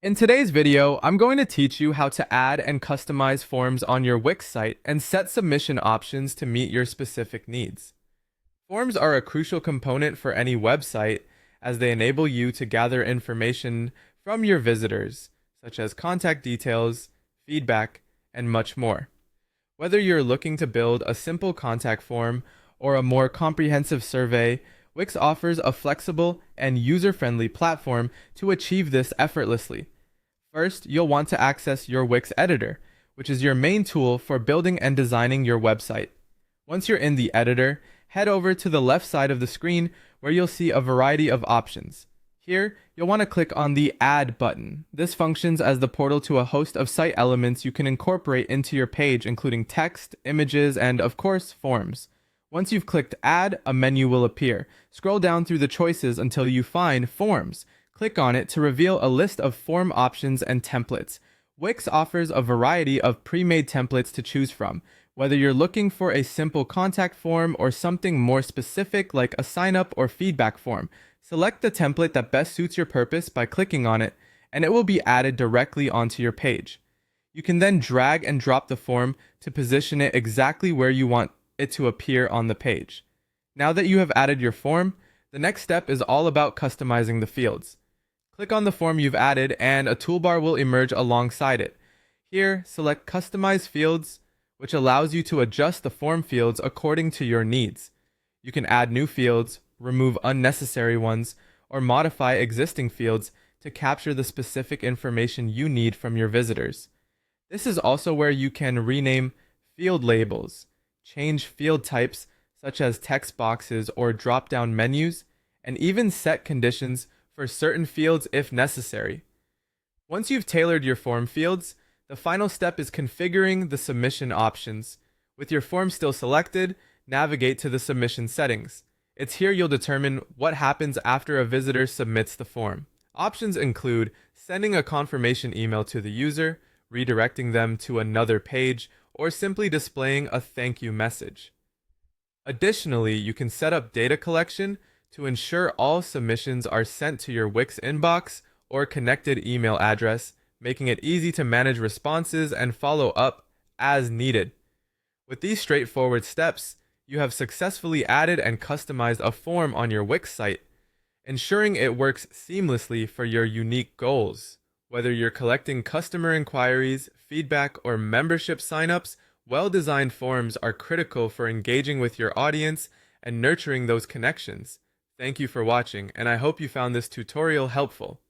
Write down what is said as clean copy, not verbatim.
In today's video, I'm going to teach you how to add and customize forms on your Wix site and set submission options to meet your specific needs. Forms are a crucial component for any website as they enable you to gather information from your visitors, such as contact details, feedback, and much more. Whether you're looking to build a simple contact form or a more comprehensive survey, Wix offers a flexible and user-friendly platform to achieve this effortlessly. First, you'll want to access your Wix editor, which is your main tool for building and designing your website. Once you're in the editor, head over to the left side of the screen where you'll see a variety of options. Here, you'll want to click on the Add button. This functions as the portal to a host of site elements you can incorporate into your page, including text, images, and, of course, forms. Once you've clicked Add, a menu will appear. Scroll down through the choices until you find Forms. Click on it to reveal a list of form options and templates. Wix offers a variety of pre-made templates to choose from. Whether you're looking for a simple contact form or something more specific like a sign-up or feedback form, select the template that best suits your purpose by clicking on it, and it will be added directly onto your page. You can then drag and drop the form to position it exactly where you want it to appear on the page. Now that you have added your form, the next step is all about customizing the fields. Click on the form you've added and a toolbar will emerge alongside it. Here, select Customize Fields, which allows you to adjust the form fields according to your needs. You can add new fields, remove unnecessary ones, or modify existing fields to capture the specific information you need from your visitors. This is also where you can rename field labels, change field types such as text boxes or drop-down menus, and even set conditions for certain fields if necessary. Once you've tailored your form fields, the final step is configuring the submission options. With your form still selected, navigate to the submission settings. It's here you'll determine what happens after a visitor submits the form. Options include sending a confirmation email to the user, redirecting them to another page, or simply displaying a thank you message. Additionally, you can set up data collection to ensure all submissions are sent to your Wix inbox or connected email address, making it easy to manage responses and follow up as needed. With these straightforward steps, you have successfully added and customized a form on your Wix site, ensuring it works seamlessly for your unique goals. Whether you're collecting customer inquiries, feedback, or membership signups, well-designed forms are critical for engaging with your audience and nurturing those connections. Thank you for watching, and I hope you found this tutorial helpful.